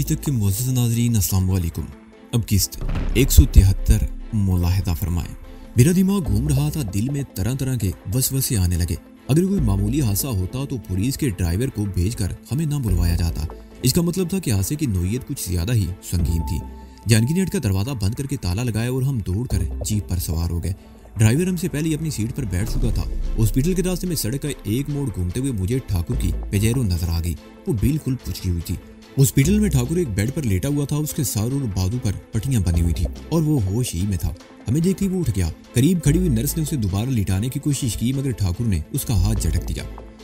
आज तक के मुअज़्ज़ज़ नाज़रीन अस्सलाम वालेकुम। अब किस्त 173 मुलाहिज़ा फरमाएं। मेरा दिमाग घूम रहा था, दिल में तरह तरह के वसवसे आने लगे। अगर कोई मामूली हादसा होता तो पुलिस के ड्राइवर को भेजकर हमें ना बुलवाया जाता। इसका मतलब था कि हादसे की नोयत कुछ ज्यादा ही संगीन थी। जानकी नेट का दरवाजा बंद करके ताला लगाया और हम दौड़कर जीप पर सवार हो गए। ड्राइवर हमसे पहले ही अपनी सीट पर बैठ चुका था। हॉस्पिटल के रास्ते में सड़क का एक मोड़ घूमते हुए मुझे ठाकुर की पेजेरो नजर आ गई। वो बिल्कुल पुचकी हुई थी। हॉस्पिटल में ठाकुर एक बेड पर लेटा हुआ था। उसके सर और बाजू पर पट्टियां बनी हुई थी और वो होश ही में था। हमें देखते ही वो उठ गया। करीब खड़ी हुई नर्स ने उसे दोबारा लिटाने की कोशिश की, मगर ठाकुर ने उसका हाथ झटक दिया।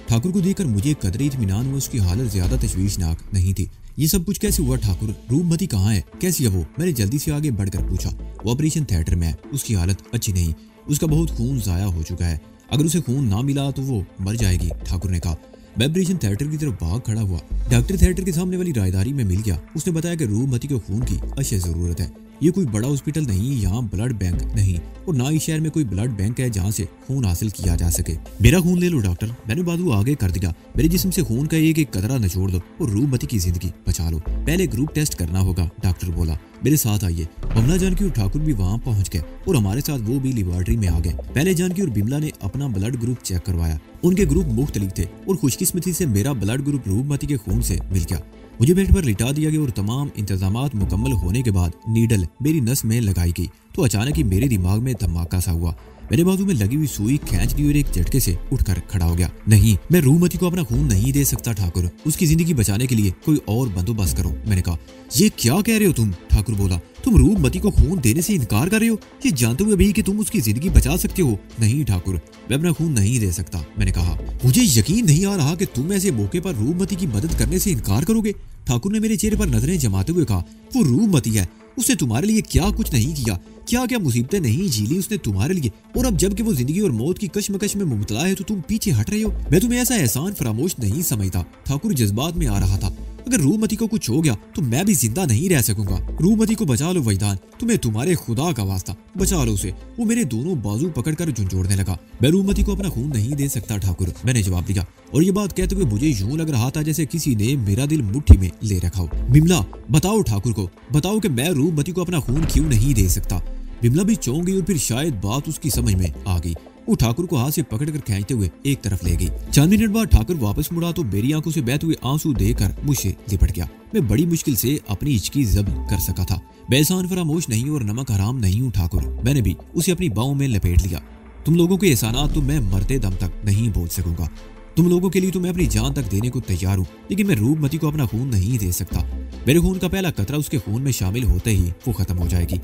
ठाकुर को देखकर मुझे कदरे इत्मीनान हुआ। उसकी हालत ज्यादा तशवीशनाक नहीं थी। ये सब कुछ कैसे हुआ ठाकुर? रूपमती कहाँ है? कैसी है वो? मैंने जल्दी से आगे बढ़कर पूछा। वो ऑपरेशन थिएटर में है। उसकी हालत अच्छी नहीं। उसका बहुत खून जाया हो चुका है। अगर उसे खून ना मिला तो वो मर जाएगी, ठाकुर ने कहा। मैं ऑपरेशन थिएटर की तरफ भाग खड़ा हुआ। डॉक्टर थिएटर के सामने वाली रायदारी में मिल गया। उसने बताया कि रूपमती को खून की अशद जरूरत है। ये कोई बड़ा हॉस्पिटल नहीं, यहाँ ब्लड बैंक नहीं और ना ही शहर में कोई ब्लड बैंक है जहाँ से खून हासिल किया जा सके। मेरा खून ले लो डॉक्टर। मैंने बाजू आगे कर दिया। मेरे जिस्म से खून का एक एक कतरा निचोड़ दो और रूपमती की जिंदगी बचा लो। पहले ग्रुप टेस्ट करना होगा, डॉक्टर बोला। मेरे साथ आइए। बिमला जानकी और ठाकुर भी वहाँ पहुँच गए और हमारे साथ वो भी लेबोरेटरी में आ गए। पहले जानकी और बिमला ने अपना ब्लड ग्रुप चेक करवाया। उनके ग्रुप मुख्तलिफ थे और खुशकिस्मती से मेरा ब्लड ग्रुप रूपमती के खून से मिल गया। मुझे बेड पर लिटा दिया गया और तमाम इंतजामात मुकम्मल होने के बाद नीडल मेरी नस में लगाई गई तो अचानक ही मेरे दिमाग में धमाका सा हुआ। मेरे बाजू में लगी हुई सुई खींच ली और एक झटके से उठकर खड़ा हो गया। नहीं, मैं रूपमती को अपना खून नहीं दे सकता ठाकुर। उसकी जिंदगी बचाने के लिए कोई और बंदोबस्त करो। मैंने कहा। ये क्या कह रहे हो तुम? ठाकुर बोला। तुम रूपमती को खून देने से इनकार कर रहे हो, ये जानते हुए भी कि तुम उसकी जिंदगी बचा सकते हो? नहीं ठाकुर, मैं अपना खून नहीं दे सकता, मैंने कहा। मुझे यकीन नहीं आ रहा कि तुम ऐसे मौके पर रूपमती की मदद करने से इनकार करोगे। ठाकुर ने मेरे चेहरे पर नजरें जमाते हुए कहा। वो रूपमती है, उसने तुम्हारे लिए क्या कुछ नहीं किया, क्या क्या मुसीबतें नहीं झेली उसने तुम्हारे लिए, और अब जबकि वो जिंदगी और मौत की कश्मकश में मुबतला है तो तुम पीछे हट रहे हो। मैं तुम्हें ऐसा एहसान फरामोश नहीं समझता। ठाकुर जज्बात में आ रहा था। अगर रूपमती को कुछ हो गया तो मैं भी जिंदा नहीं रह सकूंगा। रूपमती को बचा लो वैदान, तुम्हें तुम्हारे खुदा का वास्ता बचा लो उसे। वो मेरे दोनों बाजू पकड़कर झुंझोड़ने लगा। मैं रूपमती को अपना खून नहीं दे सकता ठाकुर, मैंने जवाब दिया। और ये बात कहते हुए मुझे यूं लग रहा था जैसे किसी ने मेरा दिल मुट्ठी में ले रखा हो। बिमला, बताओ ठाकुर को, बताओ कि मैं रूपमती को अपना खून क्यों नहीं दे सकता। बिमला भी चौंक गई और फिर शायद बात उसकी समझ में आ गई। वो ठाकुर को हाथ से पकड़कर खींचते हुए एक तरफ ले गई। 4 मिनट बाद ठाकुर वापस मुड़ा तो मेरी आंखों से बहते हुए आंसू देकर मुझसे लिपट गया। मैं बड़ी मुश्किल से अपनी हिचकी जब्त कर सका था। मैं एहसान फरामोश नहीं और नमक हराम नहीं हूँ ठाकुर। मैंने भी उसे अपनी बाहों में लपेट लिया। तुम लोगों के एहसानात तो मैं मरते दम तक नहीं बोल सकूंगा। तुम लोगों के लिए तो मैं अपनी जान तक देने को तैयार हूँ, लेकिन मैं रूपमती को अपना खून नहीं दे सकता। मेरे खून का पहला कतरा उसके खून में शामिल होते ही वो खत्म हो जाएगी।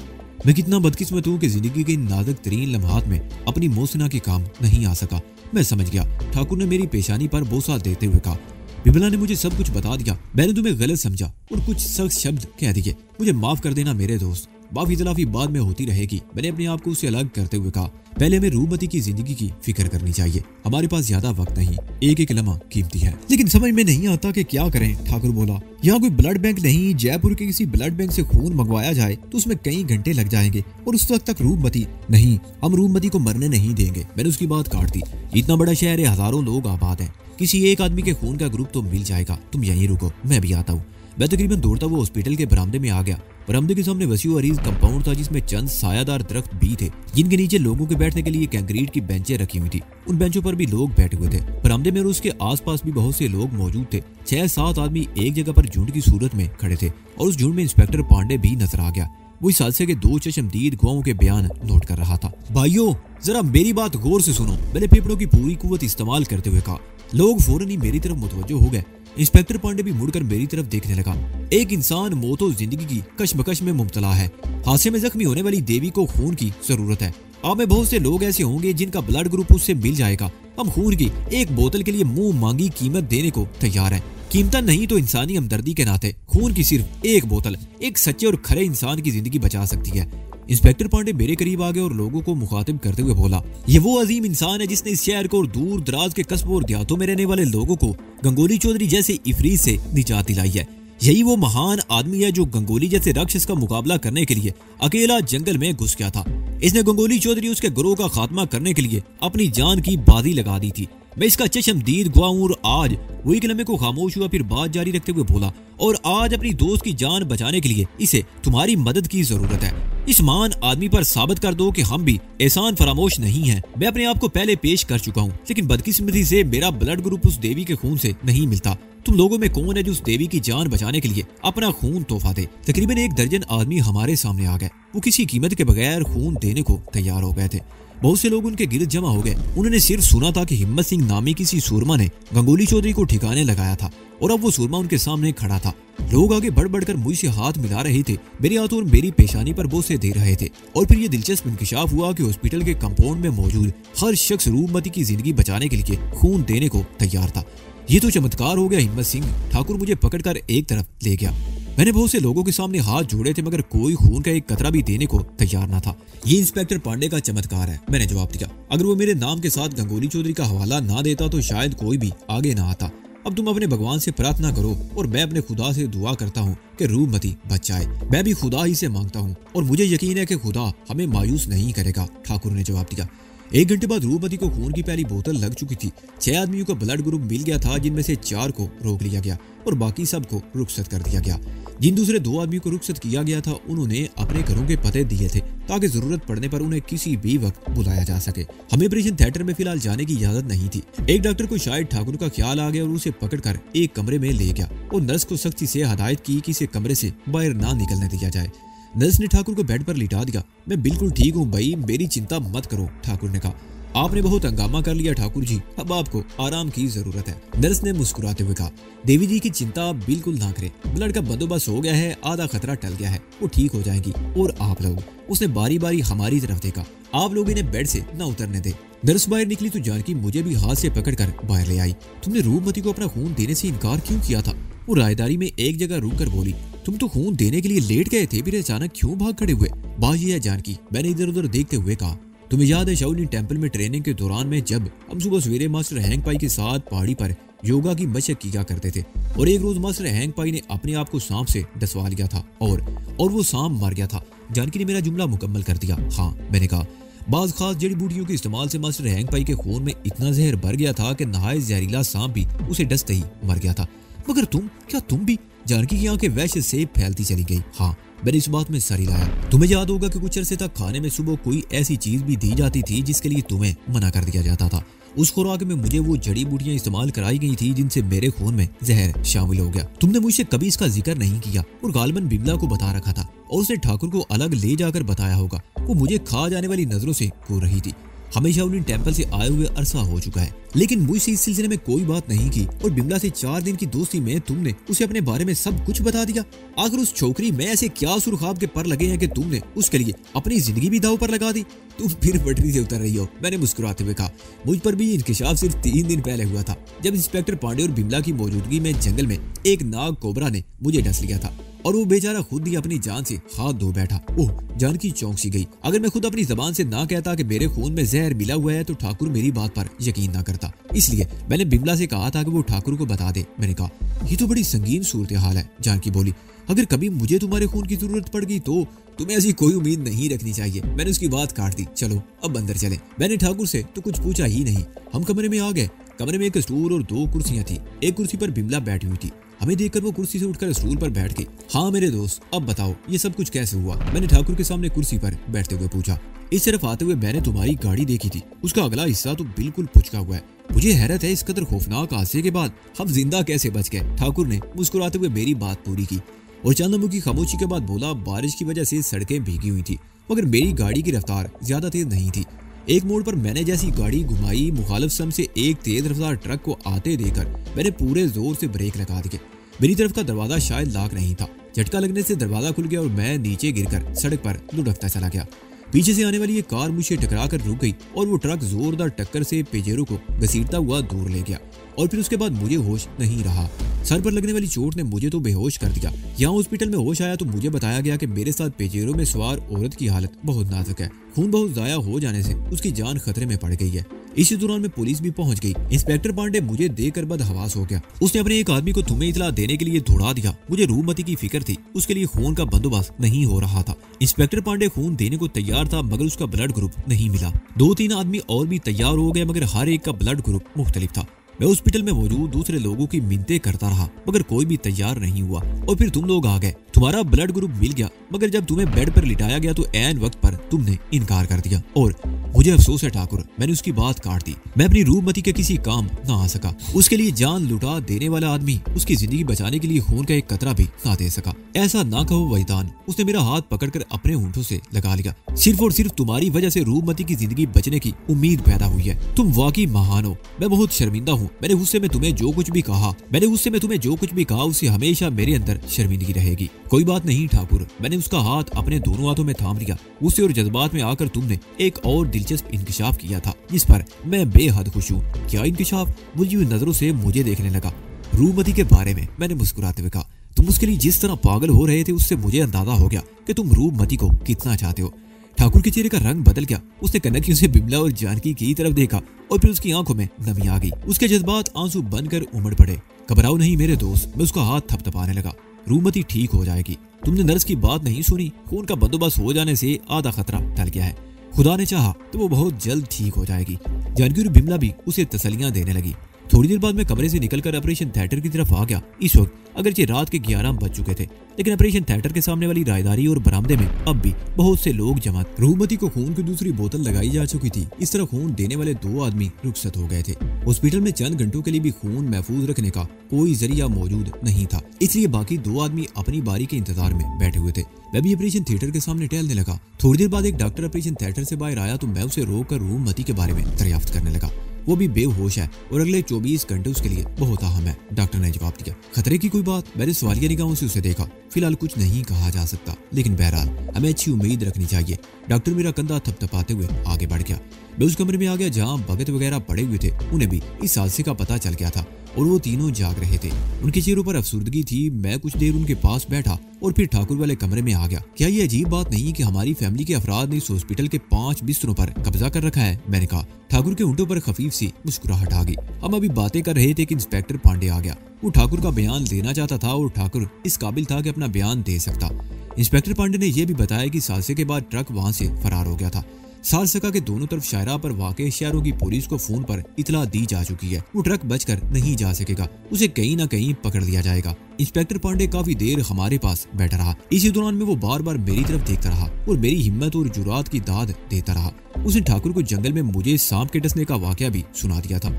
मैं कितना बदकिस्मत हूँ कि जिंदगी के नाजुक तरीन लम्हात में अपनी मोहसिना के काम नहीं आ सका। मैं समझ गया, ठाकुर ने मेरी पेशानी पर बोसा देते हुए कहा। बिमला ने मुझे सब कुछ बता दिया। मैंने तुम्हें गलत समझा और कुछ सख्त शब्द कह दिए। मुझे माफ कर देना मेरे दोस्त। माफी तलाफी बाद में होती रहेगी, मैंने अपने आप को उससे अलग करते हुए कहा। पहले हमें रूपमती की जिंदगी की फिक्र करनी चाहिए। हमारे पास ज्यादा वक्त नहीं, एक एक लम्हा कीमती है। लेकिन समझ में नहीं आता कि क्या करें, ठाकुर बोला। यहाँ कोई ब्लड बैंक नहीं। जयपुर के किसी ब्लड बैंक से खून मंगवाया जाए तो उसमें कई घंटे लग जाएंगे और उस वक्त तक रूपमती नहीं, हम रूपमती को मरने नहीं देंगे। मैंने उसकी बात काट दी। इतना बड़ा शहर है, हजारों लोग आबाद हैं, किसी एक आदमी के खून का ग्रुप तो मिल जाएगा। तुम यहीं रुको, मैं भी आता हूँ। मैं तकरीबन दौड़ता हुआ हॉस्पिटल के बरामदे में आ गया। बरामदे के सामने वसी और अरीज कंपाउंड था जिसमें चंद सायादार दरख्त भी थे जिनके नीचे लोगों के बैठने के लिए कंक्रीट की बेंचें रखी हुई थी। उन बेंचों पर भी लोग बैठे हुए थे। बरामदे में और उसके आसपास भी बहुत से लोग मौजूद थे। 6-7 आदमी एक जगह पर झुंड की सूरत में खड़े थे और उस झुंड में इंस्पेक्टर पांडे भी नजर आ गया। वो इस हादसे के 2 चश्मदीद गवाहों के बयान नोट कर रहा था। भाइयों, जरा मेरी बात गौर से सुनो, मैंने फेफड़ों की पूरी कुव्वत इस्तेमाल करते हुए कहा। लोग फौरन ही मेरी तरफ मुतवज्जो हो गए। इंस्पेक्टर पांडे भी मुड़कर मेरी तरफ देखने लगा। एक इंसान मौत और जिंदगी की कश्मकश में मुब्तला है। हादसे में जख्मी होने वाली देवी को खून की जरूरत है। आप में बहुत से लोग ऐसे होंगे जिनका ब्लड ग्रुप उससे मिल जाएगा। हम खून की एक बोतल के लिए मुंह मांगी कीमत देने को तैयार हैं। कीमत नहीं तो इंसानी हमदर्दी के नाते खून की सिर्फ एक बोतल एक सच्चे और खरे इंसान की जिंदगी बचा सकती है। इंस्पेक्टर पांडे मेरे करीब आ गए और लोगों को मुखातिब करते हुए बोला। ये वो अजीम इंसान है जिसने इस शहर को और दूर दराज के कस्बों और देहातों में रहने वाले लोगों को गंगोली चौधरी जैसे इफरीत से निजात दिलाई है। यही वो महान आदमी है जो गंगोली जैसे राक्षस का मुकाबला करने के लिए अकेला जंगल में घुस गया था। इसने गंगोली चौधरी उसके गुरोह का खात्मा करने के लिए अपनी जान की बाजी लगा दी थी। मैं इसका चश्मदीद गवाह हूं। और आज वो एक लम्हे को खामोश हुआ, फिर बात जारी रखते हुए बोला, और आज अपनी दोस्त की जान बचाने के लिए इसे तुम्हारी मदद की जरूरत है। इस महान आदमी पर साबित कर दो कि हम भी एहसान फरामोश नहीं हैं। मैं अपने आप को पहले पेश कर चुका हूँ, लेकिन बदकिस्मती से मेरा ब्लड ग्रुप उस देवी के खून से नहीं मिलता। तुम लोगों में कौन है जो उस देवी की जान बचाने के लिए अपना खून तोहफा दे? तकरीबन 1 दर्जन आदमी हमारे सामने आ गए। वो किसी कीमत के बगैर खून देने को तैयार हो गए थे। बहुत से लोग उनके गिर्द जमा हो गए। उन्होंने सिर्फ सुना था कि हिम्मत सिंह नामी किसी सूरमा ने गंगोली चौधरी को ठिकाने लगाया था और अब वो सूरमा उनके सामने खड़ा था। लोग आगे बढ़ बढ़कर मुझसे हाथ मिला रहे थे, मेरे हाथ और मेरी पेशानी पर बोसे दे रहे थे। और फिर ये दिलचस्प इंकशाफ हुआ कि हॉस्पिटल के कंपाउंड में मौजूद हर शख्स रूपमती की जिंदगी बचाने के लिए खून देने को तैयार था। ये तो चमत्कार हो गया। हिम्मत सिंह ठाकुर मुझे पकड़कर एक तरफ ले गया। मैंने बहुत से लोगों के सामने हाथ जोड़े थे, मगर कोई खून का एक कतरा भी देने को तैयार न था। ये इंस्पेक्टर पांडे का चमत्कार है, मैंने जवाब दिया। अगर वो मेरे नाम के साथ गंगोली चौधरी का हवाला ना देता तो शायद कोई भी आगे ना आता। अब तुम अपने भगवान से प्रार्थना करो और मैं अपने खुदा से दुआ करता हूँ कि रूपमती बच जाए। मैं भी खुदा ही से मांगता हूँ और मुझे यकीन है कि खुदा हमें मायूस नहीं करेगा, ठाकुर ने जवाब दिया। 1 घंटे बाद रूपमती को खून की पहली बोतल लग चुकी थी। 6 आदमियों का ब्लड ग्रुप मिल गया था, जिनमें से 4 को रोक लिया गया और बाकी सबको रुखसत कर दिया गया। जिन दूसरे 2 आदमियों को रुखसत किया गया था, उन्होंने अपने घरों के पते दिए थे ताकि जरूरत पड़ने पर उन्हें किसी भी वक्त बुलाया जा सके। हमें ऑपरेशन थिएटर में फिलहाल जाने की इजाजत नहीं थी। एक डॉक्टर को शायद ठाकुर का ख्याल आ गया और उसे पकड़कर एक कमरे में ले गया और नर्स को सख्ती से हदायत की कि इसे कमरे से बाहर ना निकलने दिया जाए। नर्स ने ठाकुर को बेड पर लिटा दिया। मैं बिल्कुल ठीक हूँ भाई, मेरी चिंता मत करो, ठाकुर ने कहा। आपने बहुत हंगामा कर लिया ठाकुर जी, अब आपको आराम की जरूरत है, नर्स ने मुस्कुराते हुए कहा। देवी जी की चिंता आप बिल्कुल ना करें, ब्लड का बंदोबस्त हो गया है, आधा खतरा टल गया है, वो ठीक हो जाएंगी। और आप लोग, उसने बारी बारी हमारी तरफ देखा, आप लोग इन्हें बेड से न उतरने दे। नर्स बाहर निकली तो जानकी मुझे भी हाथ से पकड़कर बाहर ले आई। तुमने रूपमती को अपना खून देने से इनकार क्यों किया था? वो रायदारी में एक जगह रुक कर बोली। तुम तो खून देने के लिए लेट गए थे, फिर अचानक क्यों भाग खड़े हुए? बाजी है जानकी, मैंने इधर उधर देखते हुए कहा। तुम्हें याद है शाओलिन टेंपल में ट्रेनिंग के दौरान में जब हम सुबह सवेरे मास्टर हैंग पाई के साथ पहाड़ी पर योगा की मशक किया करते थे और एक रोज मास्टर हैंग पाई ने अपने आप को सांप से डसवा लिया था और वो सांप मर गया था। जानकी ने मेरा जुमला मुकम्मल कर दिया। हाँ, मैंने कहा। बाज खास जड़ी बूटियों के इस्तेमाल से मास्टर हैंग पाई के खून में इतना जहर भर गया था कि नहायत जहरीला सांप भी उसे डसते ही मर गया था। मगर क्या तुम भी? जानकी की आंखें वैसे से फैलती चली गई। हाँ, मैंने इस बात में सर हिलाया। तुम्हें याद होगा कि कुछ अरसे तक खाने में सुबह कोई ऐसी चीज भी दी जाती थी जिसके लिए तुम्हें मना कर दिया जाता था। उस खुराक में मुझे वो जड़ी बूटियां इस्तेमाल कराई गई थी जिनसे मेरे खून में जहर शामिल हो गया। तुमने मुझसे कभी इसका जिक्र नहीं किया और गालिबन बिमला को बता रखा था और उसने ठाकुर को अलग ले जाकर बताया होगा। वो मुझे खा जाने वाली नजरों से घूर रही थी। हमें शाओलिन टेंपल से आए हुए अरसा हो चुका है, लेकिन मुझसे इस सिलसिले में कोई बात नहीं की और बिमला से 4 दिन की दोस्ती में तुमने उसे अपने बारे में सब कुछ बता दिया। आखिर उस छोकरी में ऐसे क्या सुरखाब के पर लगे हैं कि तुमने उसके लिए अपनी जिंदगी भी दांव पर लगा दी? तुम फिर पटरी से उतर रही हो, मैंने मुस्कुराते हुए कहा। मुझ पर भी इंकशाफ सिर्फ 3 दिन पहले हुआ था, जब इंस्पेक्टर पांडे और बिमला की मौजूदगी में जंगल में एक नाग कोबरा ने मुझे डस लिया था और वो बेचारा खुद ही अपनी जान से हाथ धो बैठा। ओह, जानकी चौंक सी गई। अगर मैं खुद अपनी जबान से ना कहता कि मेरे खून में जहर मिला हुआ है तो ठाकुर मेरी बात पर यकीन ना करता। इसलिए मैंने बिमला से कहा था कि वो ठाकुर को बता दे। मैंने कहा, ये तो बड़ी संगीन सूरत हाल है। जानकी बोली, अगर कभी मुझे तुम्हारे खून की जरूरत पड़ गई तो तुम्हें ऐसी कोई उम्मीद नहीं रखनी चाहिए। मैंने उसकी बात काट दी। चलो अब अंदर चले। मैंने ठाकुर से तो कुछ पूछा ही नहीं। हम कमरे में आ गए। कमरे में एक स्टूल और 2 कुर्सियां थी। एक कुर्सी पर बिमला बैठी हुई थी। हमें देखकर वो कुर्सी से उठकर स्टूल पर बैठ गई। हाँ मेरे दोस्त, अब बताओ ये सब कुछ कैसे हुआ? मैंने ठाकुर के सामने कुर्सी पर बैठते हुए पूछा। इस तरफ आते हुए मैंने तुम्हारी गाड़ी देखी थी, उसका अगला हिस्सा तो बिल्कुल पुचका हुआ है। मुझे हैरत है इस कदर खौफनाक हादसे के बाद हम जिंदा कैसे बच गए? ठाकुर ने मुस्कुराते हुए मेरी बात पूरी की और चंद लम्हों की खामोशी के बाद बोला, बारिश की वजह से सड़कें भीगी हुई थी मगर मेरी गाड़ी की रफ्तार ज्यादा तेज नहीं थी। एक मोड़ पर मैंने जैसी गाड़ी घुमाई, मुखालिफ सम से एक तेज रफ्तार ट्रक को आते देखकर मैंने पूरे जोर से ब्रेक लगा दिए। मेरी तरफ का दरवाजा शायद लॉक नहीं था। झटका लगने से दरवाजा खुल गया और मैं नीचे गिरकर सड़क पर लुढ़कता चला गया। पीछे से आने वाली एक कार मुझे टकरा कर रुक गई और वो ट्रक जोरदार टक्कर से पेजेरो को घसीटता हुआ दूर ले गया। और फिर उसके बाद मुझे होश नहीं रहा। सर पर लगने वाली चोट ने मुझे तो बेहोश कर दिया। यहाँ हॉस्पिटल में होश आया तो मुझे बताया गया कि मेरे साथ पेजेरो में सवार औरत की हालत बहुत नाजुक है। खून बहुत जाया हो जाने से उसकी जान खतरे में पड़ गई है। इसी दौरान में पुलिस भी पहुंच गई। इंस्पेक्टर पांडे मुझे देखकर बदहवास हो गया। उसने अपने एक आदमी को तुम्हें इतला देने के लिए दौड़ा दिया। मुझे रूपमती की फिक्र थी, उसके लिए खून का बंदोबस्त नहीं हो रहा था। इंस्पेक्टर पांडे खून देने को तैयार था मगर उसका ब्लड ग्रुप नहीं मिला। 2-3 आदमी और भी तैयार हो गए मगर हर एक का ब्लड ग्रुप मुख्तलिफ था। मैं हॉस्पिटल में मौजूद दूसरे लोगों की मिन्नतें करता रहा मगर कोई भी तैयार नहीं हुआ। और फिर तुम लोग आ गए, तुम्हारा ब्लड ग्रुप मिल गया मगर जब तुम्हें बेड पर लिटाया गया तो ऐन वक्त पर तुमने इनकार कर दिया। और मुझे अफसोस है ठाकुर, मैंने उसकी बात काट दी। मैं अपनी रूपमती के किसी काम ना आ सका। उसके लिए जान लुटा देने वाला आदमी उसकी जिंदगी बचाने के लिए खून का एक कतरा भी ना दे सका। ऐसा ना कहो वैदान, उसने मेरा हाथ पकड़कर अपने होंठों से लगा लिया। सिर्फ और सिर्फ तुम्हारी वजह से रूपमती की जिंदगी बचने की उम्मीद पैदा हुई है। तुम वाकई महान हो। मैं बहुत शर्मिंदा हूँ। मैंने गुस्से में तुम्हें जो कुछ भी कहा उससे हमेशा मेरे अंदर शर्मिंदगी रहेगी। कोई बात नहीं ठाकुर, मैंने उसका हाथ अपने दोनों हाथों में थाम लिया। गुस्से और जज्बात में आकर तुमने एक और दिलचस्प इंकशाफ किया था जिस पर मैं बेहद खुश हूँ। क्या इंकशाफ? बुझी हुई नजरों से मुझे देखने लगा। रूपमती के बारे में मैंने मुस्कुराते हुए कहा। तुम उसके लिए जिस तरह पागल हो रहे थे उससे मुझे अंदाजा हो गया कि तुम रूपमती को कितना चाहते हो। ठाकुर के चेहरे का रंग बदल गया। उसने कनखियों से बिमला और जानकी की तरफ देखा और फिर उसकी आंखों में नमी आ गई। उसके जज्बात आंसू बनकर उमड़ पड़े। घबराओ नहीं मेरे दोस्त, मैं उसका हाथ थपथपाने लगा। रूपमती ठीक हो जाएगी। तुमने नर्स की बात नहीं सुनी। खून का बंदोबस्त हो जाने से आधा खतरा टल गया है। खुदा ने चाहा तो वो बहुत जल्द ठीक हो जाएगी। जानकी और बिमला भी उसे तसलियां देने लगी। थोड़ी देर बाद मैं कमरे से निकलकर ऑपरेशन थिएटर की तरफ आ गया। इस वक्त अगरचे रात के 11 बज चुके थे लेकिन ऑपरेशन थिएटर के सामने वाली रायदारी और बरामदे में अब भी बहुत से लोग जमा। रूपमती को खून की दूसरी बोतल लगाई जा चुकी थी। इस तरह खून देने वाले 2 आदमी रुखसत हो गए थे। हॉस्पिटल में चंद घंटों के लिए भी खून महफूज रखने का कोई जरिया मौजूद नहीं था, इसलिए बाकी 2 आदमी अपनी बारी के इंतजार में बैठे हुए थे। मैं भी ऑपरेशन थिएटर के सामने टहलने लगा। थोड़ी देर बाद एक डॉक्टर ऑपरेशन थिएटर से बाहर आया तो मैं उसे रोककर रूपमती के बारे में दरियाफ्त करने लगा। वो भी बेहोश है और अगले 24 घंटे उसके लिए बहुत अहम है, डॉक्टर ने जवाब दिया। खतरे की कोई बात? मैंने सवालिया निगाहों से उसे देखा। फिलहाल कुछ नहीं कहा जा सकता लेकिन बहरहाल हमें अच्छी उम्मीद रखनी चाहिए। डॉक्टर मेरा कंधा थपथपाते हुए आगे बढ़ गया। मैं उस कमरे में आ गया जहाँ भगत वगैरह पड़े हुए थे। उन्हें भी इस हादसे का पता चल गया था और वो तीनों जाग रहे थे। उनके चेहरों पर अफसुर्दगी थी। मैं कुछ देर उनके पास बैठा और फिर ठाकुर वाले कमरे में आ गया। क्या ये अजीब बात नहीं कि हमारी फैमिली के अफराद ने इस हॉस्पिटल के 5 बिस्तरों पर कब्जा कर रखा है? मैंने कहा। ठाकुर के होंठों पर खफीफ सी मुस्कुराहट आ गई। हम अभी बातें कर रहे थे कि इंस्पेक्टर पांडे आ गया। वो ठाकुर का बयान लेना चाहता था और ठाकुर इस काबिल था कि अपना बयान दे सकता। इंस्पेक्टर पांडे ने यह भी बताया कि हादसे के बाद ट्रक वहां से फरार हो गया था। सालसका के दोनों तरफ शायरा पर वाक़े शहरों की पुलिस को फोन पर इतला दी जा चुकी है। वो ट्रक बचकर नहीं जा सकेगा, उसे कहीं ना कहीं पकड़ लिया जाएगा। इंस्पेक्टर पांडे काफी देर हमारे पास बैठा रहा। इसी दौरान में वो बार बार मेरी तरफ देखता रहा और मेरी हिम्मत और जुरात की दाद देता रहा। उसने ठाकुर को जंगल में मुझे सांप के डसने का वाकया भी सुना दिया था।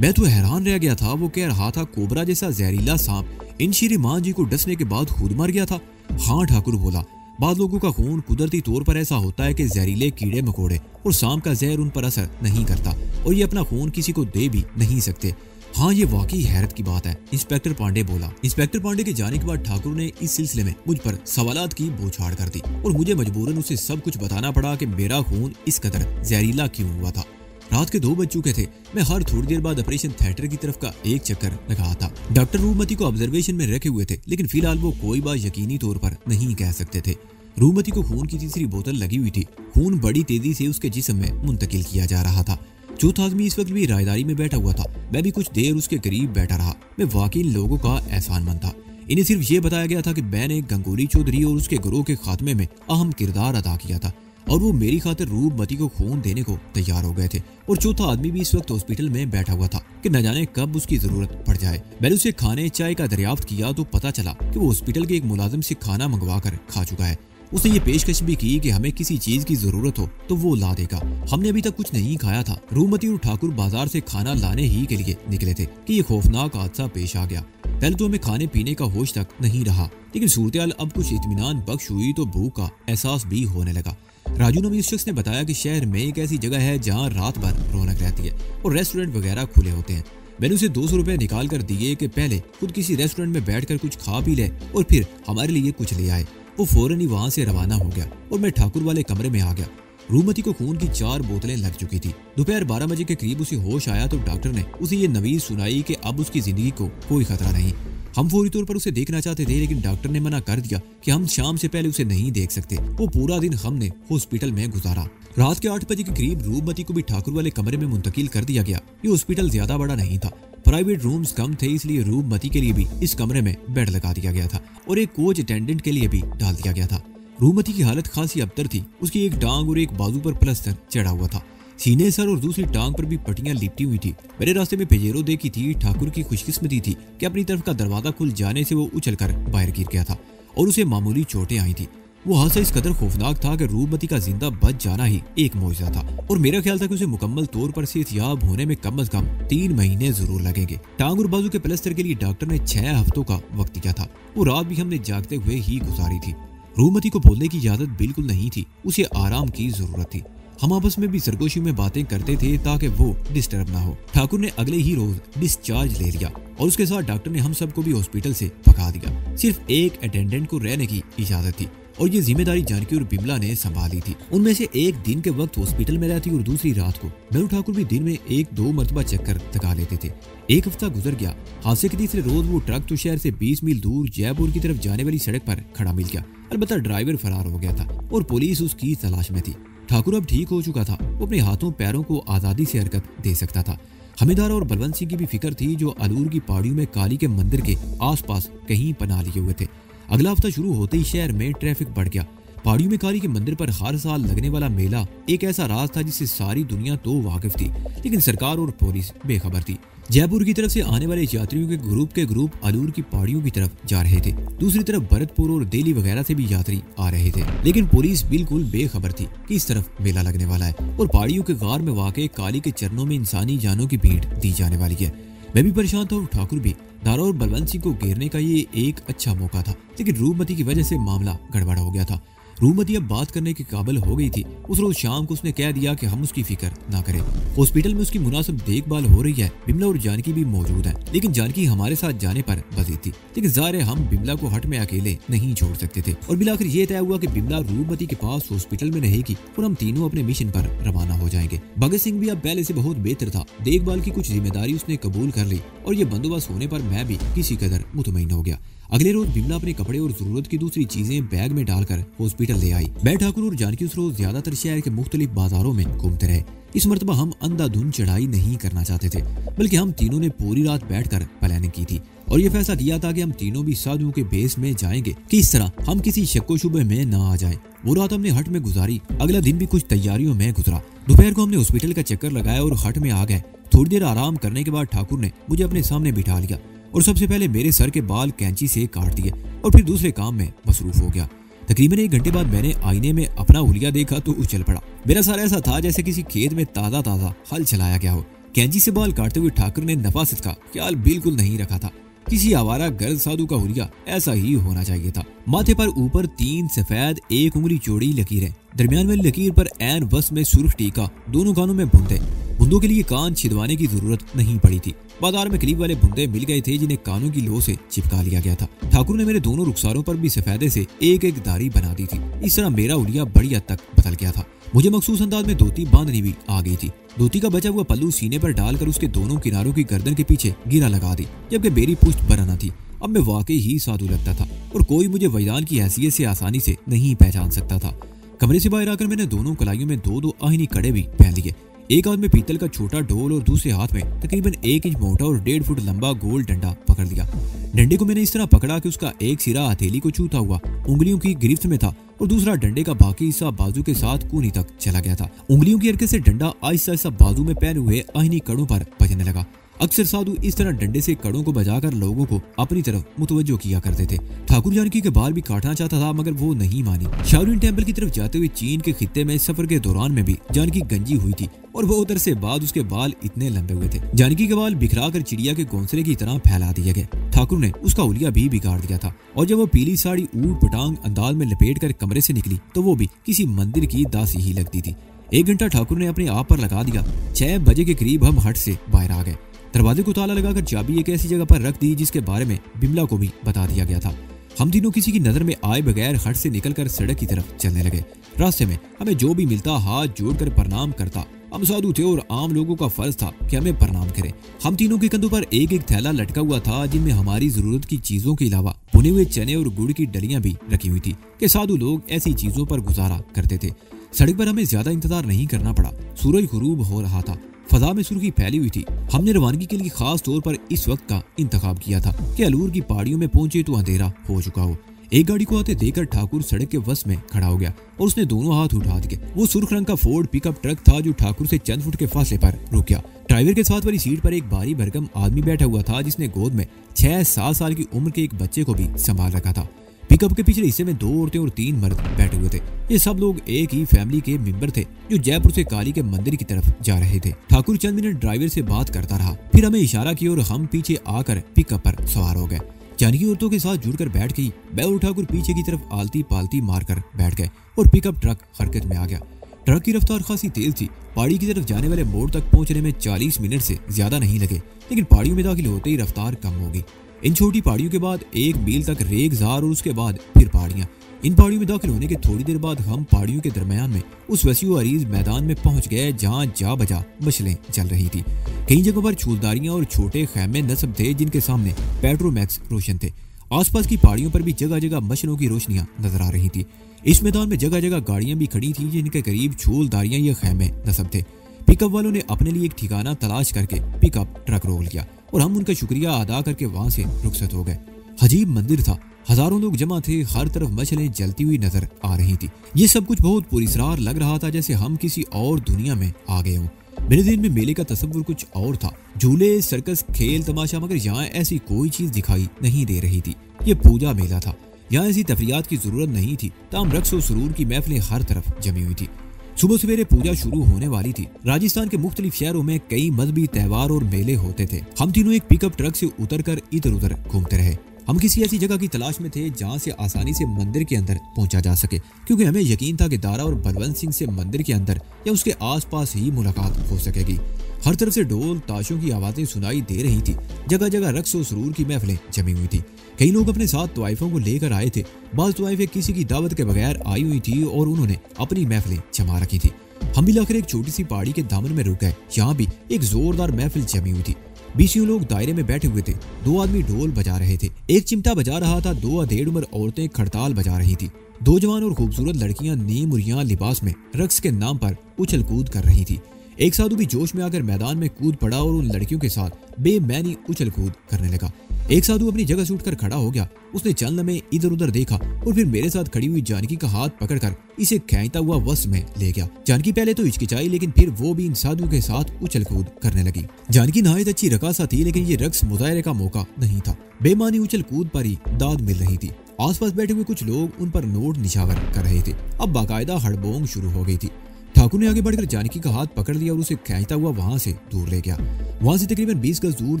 मैं तो हैरान रह गया था। वो कह रहा था कोबरा जैसा जहरीला सांप इन श्री मान जी को डसने के बाद खुद मर गया था। हाँ, ठाकुर बोला। बाद लोगों का खून कुदरती तौर पर ऐसा होता है कि जहरीले कीड़े मकोड़े और सांप का जहर उन पर असर नहीं करता और ये अपना खून किसी को दे भी नहीं सकते। हाँ, ये वाकई हैरत की बात है, इंस्पेक्टर पांडे बोला। इंस्पेक्टर पांडे के जाने के बाद ठाकुर ने इस सिलसिले में मुझ पर सवालात की बौछार कर दी और मुझे मजबूरन उसे सब कुछ बताना पड़ा कि मेरा खून इस कदर जहरीला क्यों हुआ था। रात के 2 बज चुके थे। मैं हर थोड़ी देर बाद ऑपरेशन थिएटर की तरफ का एक चक्कर लगा था। डॉक्टर रूपमती को ऑब्जर्वेशन में रखे हुए थे लेकिन फिलहाल वो कोई बात यकीनी तौर पर नहीं कह सकते थे। रूपमती को खून की तीसरी बोतल लगी हुई थी। खून बड़ी तेजी से उसके जिस्म में मुंतकिल किया जा रहा था। चौथा आदमी इस वक्त भी रायदारी में बैठा हुआ था। मैं भी कुछ देर उसके करीब बैठा रहा। मैं वाकई इन लोगों का एहसानमंद था। इन्हें सिर्फ ये बताया गया था कि मैंने गंगोरी चौधरी और उसके गिरोह के खात्मे में अहम किरदार अदा किया था और वो मेरी खातिर रूपमती को खून देने को तैयार हो गए थे। और चौथा आदमी भी इस वक्त हॉस्पिटल में बैठा हुआ था कि न जाने कब उसकी जरूरत पड़ जाए। मैंने उसे खाने चाय का दरियाफ्त किया तो पता चला कि वो हॉस्पिटल के एक मुलाजिम से खाना मंगवा कर खा चुका है। उसने ये पेशकश भी की कि हमें किसी चीज की जरूरत हो तो वो ला देगा। हमने अभी तक कुछ नहीं खाया था। रूपमती और ठाकुर बाजार से खाना लाने ही के लिए निकले थे कि ये खौफनाक हादसा पेश आ गया। पहले तो हमें खाने पीने का होश तक नहीं रहा लेकिन सूरत अब कुछ इत्मीनान बख्श हुई तो भूख का एहसास भी होने लगा। राजू नामी उस शख्स ने बताया कि शहर में एक ऐसी जगह है जहाँ रात भर रौनक रहती है और रेस्टोरेंट वगैरह खुले होते हैं। मैंने उसे 200 रुपए निकाल कर दिए कि पहले खुद किसी रेस्टोरेंट में बैठकर कुछ खा पी ले और फिर हमारे लिए कुछ ले आए। वो फौरन ही वहां से रवाना हो गया और मैं ठाकुर वाले कमरे में आ गया। रूपमती को खून की 4 बोतलें लग चुकी थी। दोपहर 12 बजे के करीब उसे होश आया तो डॉक्टर ने उसे ये नवीज सुनाई कि अब उसकी जिंदगी को कोई खतरा नहीं। हम फौरी तौर पर उसे देखना चाहते थे, लेकिन डॉक्टर ने मना कर दिया कि हम शाम से पहले उसे नहीं देख सकते। वो पूरा दिन हमने हॉस्पिटल में गुजारा। रात के 8 बजे के करीब रूपमती को भी ठाकुर वाले कमरे में मुंतकिल कर दिया गया। ये हॉस्पिटल ज्यादा बड़ा नहीं था, प्राइवेट रूम्स कम थे, इसलिए रूपमती के लिए भी इस कमरे में बेड लगा दिया गया था और एक कोच अटेंडेंट के लिए भी डाल दिया गया था। रूपमती की हालत खासी अबतर थी। उसकी एक टांग और एक बाजू पर प्लास्टर चढ़ा हुआ था। सीने, सर और दूसरी टांग पर भी पट्टियां लिपटी हुई थी। मेरे रास्ते में पेजेरो देखी थी। ठाकुर की खुशकिस्मती थी कि अपनी तरफ का दरवाजा खुल जाने से वो उछलकर बाहर गिर गया था और उसे मामूली चोटें आई थी। वो हादसा इस कदर खौफनाक था कि रूपमती का जिंदा बच जाना ही एक मौजज़ा था और मेरा ख्याल था कि उसे मुकम्मल तौर पर सेहतयाब होने में कम से कम 3 महीने जरूर लगेंगे। टांग और बाजू के प्लास्टर के लिए डॉक्टर ने 6 हफ्तों का वक्त दिया था। वो रात भी हमने जागते हुए ही गुजारी थी। रूपमती को बोलने की इजाजत बिल्कुल नहीं थी, उसे आराम की जरूरत थी। हम आपस में भी सरगोशी में बातें करते थे ताकि वो डिस्टर्ब ना हो। ठाकुर ने अगले ही रोज डिस्चार्ज ले लिया और उसके साथ डॉक्टर ने हम सबको भी हॉस्पिटल से भगा दिया। सिर्फ एक अटेंडेंट को रहने की इजाजत थी और ये जिम्मेदारी जानकी और बिमला ने संभाली थी। उनमें से एक दिन के वक्त हॉस्पिटल में रहती और दूसरी रात को। मैं और ठाकुर भी दिन में 1-2 मरतबा चक्कर लगा लेते थे। एक हफ्ता गुजर गया। हादसे के तीसरे रोज वो ट्रक तो शहर से 20 मील दूर जयपुर की तरफ जाने वाली सड़क पर खड़ा मिल गया। अलबत्ता ड्राइवर फरार हो गया था और पुलिस उसकी तलाश में थी। ठाकुर अब ठीक हो चुका था। वो अपने हाथों पैरों को आजादी से हरकत दे सकता था। हमीदार और बलवंत सिंह की भी फिक्र थी, जो अलूर की पहाड़ियों में काली के मंदिर के आसपास कहीं पनाह लिए हुए थे। अगला हफ्ता शुरू होते ही शहर में ट्रैफिक बढ़ गया। पहाड़ियों में काली के मंदिर पर हर साल लगने वाला मेला एक ऐसा राज था जिससे सारी दुनिया तो वाकिफ थी, लेकिन सरकार और पुलिस बेखबर थी। जयपुर की तरफ से आने वाले यात्रियों के ग्रुप अलूर की पहाड़ियों की तरफ जा रहे थे। दूसरी तरफ भरतपुर और दिल्ली वगैरह से भी यात्री आ रहे थे, लेकिन पुलिस बिल्कुल बेखबर थी कि इस तरफ मेला लगने वाला है और पहाड़ियों के गार में वाक़ काली के चरणों में इंसानी जानों की भीड़ दी जाने वाली है। मैं भी परेशान था और ठाकुर भी। दारा और बलवंत सिंह को घेरने का ये एक अच्छा मौका था, लेकिन रूपमती की वजह से मामला गड़बड़ हो गया था। रूपमती अब बात करने के काबिल हो गई थी। उस रोज शाम को उसने कह दिया कि हम उसकी फिक्र ना करें। हॉस्पिटल में उसकी मुनासिब देखभाल हो रही है। बिमला और जानकी भी मौजूद है, लेकिन जानकी हमारे साथ जाने पर बजी थी। लेकिन ज़ाहिर है हम बिमला को हट में अकेले नहीं छोड़ सकते थे और बिलाखिर ये तय हुआ कि बिमला रूपमती के पास हॉस्पिटल में रहेगी और हम तीनों अपने मिशन पर रवाना हो जाएंगे। भगत सिंह भी अब पहले से बहुत बेहतर था। देखभाल की कुछ जिम्मेदारी उसने कबूल कर ली और ये बंदोबस्त होने पर मैं भी किसी कदर मुतमईन हो गया। अगले रोज बिमला अपने कपड़े और जरूरत की दूसरी चीजें बैग में डालकर हॉस्पिटल ले आई। मैं, ठाकुर और जानकी उस रोज ज्यादातर शहर के मुख्तलिफ बाजारों में घूमते रहे। इस मरतबा हम अंधाधुंध चढ़ाई नहीं करना चाहते थे, बल्कि हम तीनों ने पूरी रात बैठकर प्लानिंग की थी और ये फैसला किया था कि हम तीनों भी साधुओं के बेस में जाएंगे कि इस तरह हम किसी शक्को शुबे में न आ जाएं। वो रात हमने हट में गुजारी। अगला दिन भी कुछ तैयारियों में गुजरा। दोपहर को हमने हॉस्पिटल का चक्कर लगाया और हट में आ गए। थोड़ी देर आराम करने के बाद ठाकुर ने मुझे अपने सामने बिठा लिया और सबसे पहले मेरे सर के बाल कैंची से काट दिए और फिर दूसरे काम में मसरूफ हो गया। तकरीबन 1 घंटे बाद मैंने आईने में अपना हुलिया देखा तो उछल पड़ा। मेरा सर ऐसा था जैसे किसी खेत में ताजा हल चलाया गया हो। कैंची से बाल काटते हुए ठाकुर ने नफासत का ख्याल बिल्कुल नहीं रखा था। किसी आवारा गर्द साधु का हुलिया ऐसा ही होना चाहिए था। माथे पर ऊपर 3 सफेद 1 उंगली चौड़ी लकीरें, दरमियान वाली लकीर पर ऐन वस में सुर्ख टीका, दोनों कानों में बुंदे। बुंदों के लिए कान छिदवाने की जरूरत नहीं पड़ी थी। बाजार में करीब वाले बुंदे मिल गए थे जिन्हें कानों की लो से चिपका लिया गया था। ठाकुर ने मेरे दोनों रुखसारों पर भी सफेदे से एक दारी बना दी थी। इस तरह मेरा हुलिया बड़ी हद तक बदल गया था। मुझे मखसूस अंदाज में धोती बांधनी भी आ गई थी। धोती का बचा हुआ पल्लू सीने पर डालकर उसके दोनों किनारों की गर्दन के पीछे गिरा लगा दी, जबकि मेरी पुश्त बनाना थी। अब मैं वाकई ही साधु लगता था और कोई मुझे वैदान की हैसियत से आसानी से नहीं पहचान सकता था। कमरे से बाहर आकर मैंने दोनों कलाइयों में 2 आहिनी कड़े भी पहन लिए। एक हाथ में पीतल का छोटा ढोल और दूसरे हाथ में तकरीबन 1 इंच मोटा और 1.5 फुट लंबा गोल डंडा पकड़ लिया। डंडे को मैंने इस तरह पकड़ा कि उसका एक सिरा हथेली को छूता हुआ उंगलियों की गिरफ्त में था और दूसरा डंडे का बाकी हिस्सा बाजू के साथ कूनी तक चला गया था। उंगलियों की हरकत से डंडा आहिस्ता आहिस्ता बाजू में पहने हुए आहिनी कड़ों पर बजने लगा। अक्सर साधु इस तरह डंडे से कड़ों को बजाकर लोगों को अपनी तरफ मुतवज्जो किया करते थे। ठाकुर जानकी के बाल भी काटना चाहता था, मगर वो नहीं मानी। शाओलिन टेम्पल की तरफ जाते हुए चीन के खित्ते में सफर के दौरान में भी जानकी गंजी हुई थी और वो उधर से बाद उसके बाल इतने लंबे हुए थे। जानकी के बाल बिखरा कर चिड़िया के घोंसले की तरह फैला दिए गए। ठाकुर ने उसका हुलिया भी बिगाड़ दिया था और जब वो पीली साड़ी ऊट पटांग अंदाज में लपेट कर कमरे से निकली तो वो भी किसी मंदिर की दासी ही लगती थी। 1 घंटा ठाकुर ने अपने आप पर लगा दिया। 6 बजे के करीब हम हट से बाहर आ गए। दरवाजे को ताला लगाकर चाबी एक ऐसी जगह पर रख दी जिसके बारे में बिमला को भी बता दिया गया था। हम तीनों किसी की नजर में आए बगैर हट से निकलकर सड़क की तरफ चलने लगे। रास्ते में हमें जो भी मिलता हाथ जोड़कर प्रणाम करता। हम साधु थे और आम लोगों का फर्ज था कि हमें प्रणाम करें। हम तीनों के कंधों पर एक एक थैला लटका हुआ था जिनमें हमारी जरूरत की चीजों के अलावा भुने हुए चने और गुड़ की डलियां भी रखी हुई थी कि साधु लोग ऐसी चीजों पर गुजारा करते थे। सड़क पर हमें ज्यादा इंतजार नहीं करना पड़ा। सूरज गुरूब हो रहा था, फजा में सुर्खी फैली हुई थी। हमने रवानगी के लिए खास तौर पर इस वक्त का इंतखाब किया था कि अलूर की पहाड़ियों में पहुंचे तो अंधेरा हो चुका हो। एक गाड़ी को आते देखकर ठाकुर सड़क के वस में खड़ा हो गया और उसने दोनों हाथ उठा दिए। वो सुर्ख रंग का फोर्ड पिकअप ट्रक था जो ठाकुर से चंद फुट के फासले पर रुक गया। ड्राइवर के साथ वाली सीट पर एक भारी भरकम आदमी बैठा हुआ था जिसने गोद में 6-7 साल की उम्र के एक बच्चे को भी संभाल रखा था। पिकअप के पिछले हिस्से में 2 औरतें और 3 मर्द बैठे हुए थे। ये सब लोग एक ही फैमिली के मेंबर थे जो जयपुर से काली के मंदिर की तरफ जा रहे थे। ठाकुर चंद मिनट ड्राइवर से बात करता रहा, फिर हमें इशारा किया और हम पीछे आकर पिकअप पर सवार हो गए। जानकी औरतों के साथ जुड़कर बैठ गई। मैं और ठाकुर पीछे की तरफ आलती पालती मारकर बैठ गए और पिकअप ट्रक हरकत में आ गया। ट्रक की रफ्तार खासी तेज थी। पहाड़ी की तरफ जाने वाले मोड़ तक पहुंचने में 40 मिनट से ज्यादा नहीं लगे, लेकिन पहाड़ियों में दाखिल होते ही रफ्तार कम होगी। इन छोटी पहाड़ियों के बाद 1 मील तक रेगजार और उसके बाद फिर पहाड़ियां। इन पहाड़ियों में दाखिल होने के थोड़ी देर बाद हम पहाड़ियों के दरमियान में उस वसी व अरीज मैदान में पहुंच गए जहां जा बजा मशलें चल रही थी। कई जगहों पर छूलदारियां और छोटे खैमे नस्ब थे जिनके सामने पेट्रोमैक्स रोशन थे। आसपास की पहाड़ियों पर भी जगह जगह मशलों की रोशनियां नजर आ रही थी। इस मैदान में जगह जगह गाड़ियां भी खड़ी थी जिनके करीब छूलदारियां या खैमे नस्ब थे। पिकअप वालों ने अपने लिए एक ठिकाना तलाश करके पिकअप ट्रक रोक लिया और हम उनका शुक्रिया अदा करके वहां से रुखसत हो गए। अजीब मंदिर था, हजारों लोग जमा थे, हर तरफ मशलें जलती हुई नजर आ रही थी। ये सब कुछ बहुत पुरस्कार लग रहा था, जैसे हम किसी और दुनिया में आ गए हों। मेरे दिन में मेले का तस्वुर कुछ और था, झूले, सर्कस, खेल तमाशा, मगर यहाँ ऐसी कोई चीज दिखाई नहीं दे रही थी। ये पूजा मेला था, यहाँ ऐसी तफरियात की जरूरत नहीं थी। ताम रक्स और सुरूर की महफिलें हर तरफ जमी हुई थी। सुबह सवेरे पूजा शुरू होने वाली थी। राजस्थान के मुख्तलिफ शहरों में कई मजहबी त्योहार और मेले होते थे। हम तीनों एक पिकअप ट्रक से उतरकर इधर उधर घूमते रहे। हम किसी ऐसी जगह की तलाश में थे जहां से आसानी से मंदिर के अंदर पहुंचा जा सके, क्योंकि हमें यकीन था कि दारा और बलवंत सिंह से मंदिर के अंदर या उसके आसपास ही मुलाकात हो सकेगी। हर तरफ से ढोल ताशों की आवाजें सुनाई दे रही थी। जगह जगह रक्स और सुरूर की महफिलें जमी हुई थी। कई लोग अपने साथ तवाइफों को लेकर आए थे। बाज़ तवाइफें किसी की दावत के बगैर आई हुई थी और उन्होंने अपनी महफिलें जमा रखी थी। हम भी लाकर एक छोटी सी पहाड़ी के दामन में रुक गए। यहाँ भी एक जोरदार महफिल जमी हुई थी। 20 लोग दायरे में बैठे हुए थे। 2 आदमी ढोल बजा रहे थे, एक चिमटा बजा रहा था। 2 अधेड़ उम्र औरतें खड़ताल बजा रही थी। 2 जवान और खूबसूरत लड़कियां नीम मुरियां लिबास में रक्स के नाम पर उछल कूद कर रही थी। एक साधु भी जोश में आकर मैदान में कूद पड़ा और उन लड़कियों के साथ बेमैनी उछल कूद करने लगा। एक साधु अपनी जगह से उठकर खड़ा हो गया। उसने चंद लम्हे इधर उधर देखा और फिर मेरे साथ खड़ी हुई जानकी का हाथ पकड़कर इसे खींचता हुआ वश में ले गया। जानकी पहले तो हिचकिचाई, लेकिन फिर वो भी इन साधु के साथ उछल कूद करने लगी। जानकी नहायत अच्छी रकासा थी, लेकिन ये रक्स मुजाहरे का मौका नहीं था। बेमानी उछल कूद पर ही दाद मिल रही थी। आसपास बैठे हुए कुछ लोग उन पर नोट निछावर कर रहे थे। अब बाकायदा हड़बोंग शुरू हो गई थी। ठाकुर ने आगे बढ़कर जानकी का हाथ पकड़ लिया और उसे खींचता हुआ वहां से दूर ले गया। वहां से तकरीबन 20 गज दूर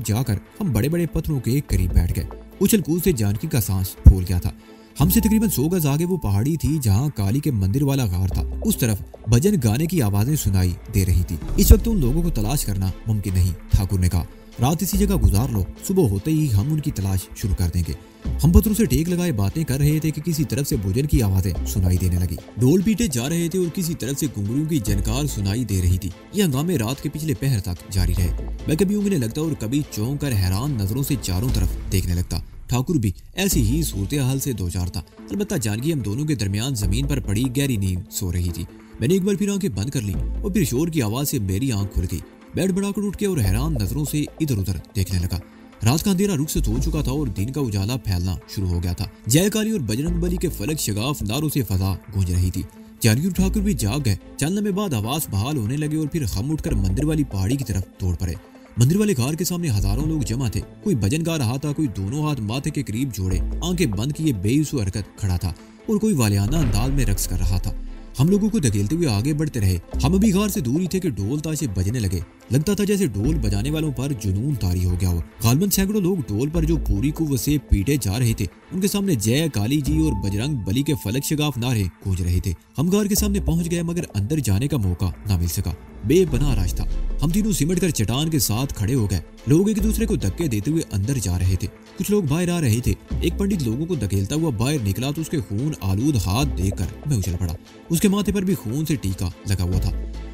जाकर हम बड़े बड़े पत्थरों के करीब बैठ गए। उछल कूद से जानकी का सांस फूल गया था। हमसे तकरीबन 100 गज आगे वो पहाड़ी थी जहां काली के मंदिर वाला गार था। उस तरफ भजन गाने की आवाजें सुनाई दे रही थी। इस वक्त उन लोगों को तलाश करना मुमकिन नहीं। ठाकुर ने कहा, रात इसी जगह गुजार लो, सुबह होते ही हम उनकी तलाश शुरू कर देंगे। हम पत्थरों से टेक लगाए बातें कर रहे थे कि किसी तरफ से भोजन की आवाजें सुनाई देने लगी। ढोल पीटे जा रहे थे और किसी तरफ से घुंघरूओं की जनकार सुनाई दे रही थी। ये हंगामे रात के पिछले पहर तक जारी रहे। मैं कभी ऊँगने लगता और कभी चौंक कर हैरान नजरों से चारों तरफ देखने लगता। ठाकुर भी ऐसी ही सूरत हाल से दो चार था। अलबत्ता जानकी हम दोनों के दरमियान जमीन पर पड़ी गहरी नींद सो रही थी। मैंने एक बार फिर आंखें बंद कर ली और फिर शोर की आवाज से मेरी आंख खुल गई। बैठ बढ़ाकर उठ के और हैरान नजरों से इधर उधर देखने लगा। रात का अंधेरा रुखसत हो चुका था और दिन का उजाला फैलना शुरू हो गया था। जयकाली और बजरंगबली के फलक शगाफ नारों से फजा गूंज रही थी। जानकी और ठाकुर भी जाग गए। चंद लम्हे बाद आवाज बहाल होने लगे और फिर हम उठकर मंदिर वाली पहाड़ी की तरफ दौड़ पड़े। मंदिर वाले घर के सामने हजारों लोग जमा थे। कोई भजन गा रहा था, कोई दोनों हाथ माथे के करीब जोड़े आंखें बंद किए बेयुसू हरकत खड़ा था और कोई वालियाना अंदाज में रक्स कर रहा था। हम लोगों को धकेलते हुए आगे बढ़ते रहे। हम अभी घर से दूर ही थे कि ढोल ताशे बजने लगे। लगता था जैसे ढोल बजाने वालों पर जुनून तारी हो गया हो। गालबन सैकड़ों लोग ढोल पर जो पूरी कुव्वत से पीटे जा रहे थे, उनके सामने जय काली जी और बजरंग बली के फलक शगाफ नारे गूंज रहे थे। हम गार के सामने पहुंच गए, मगर अंदर जाने का मौका ना मिल सका। बेपनाह राज था। हम तीनों सिमट कर चट्टान के साथ खड़े हो गए। लोग एक दूसरे को धक्के देते हुए अंदर जा रहे थे। कुछ लोग बाहर आ रहे थे। एक पंडित लोगों को धकेलता हुआ बाहर निकला तो उसके खून आलूद हाथ देखकर मैं उछल पड़ा। उसके माथे पर भी खून से टीका लगा हुआ था।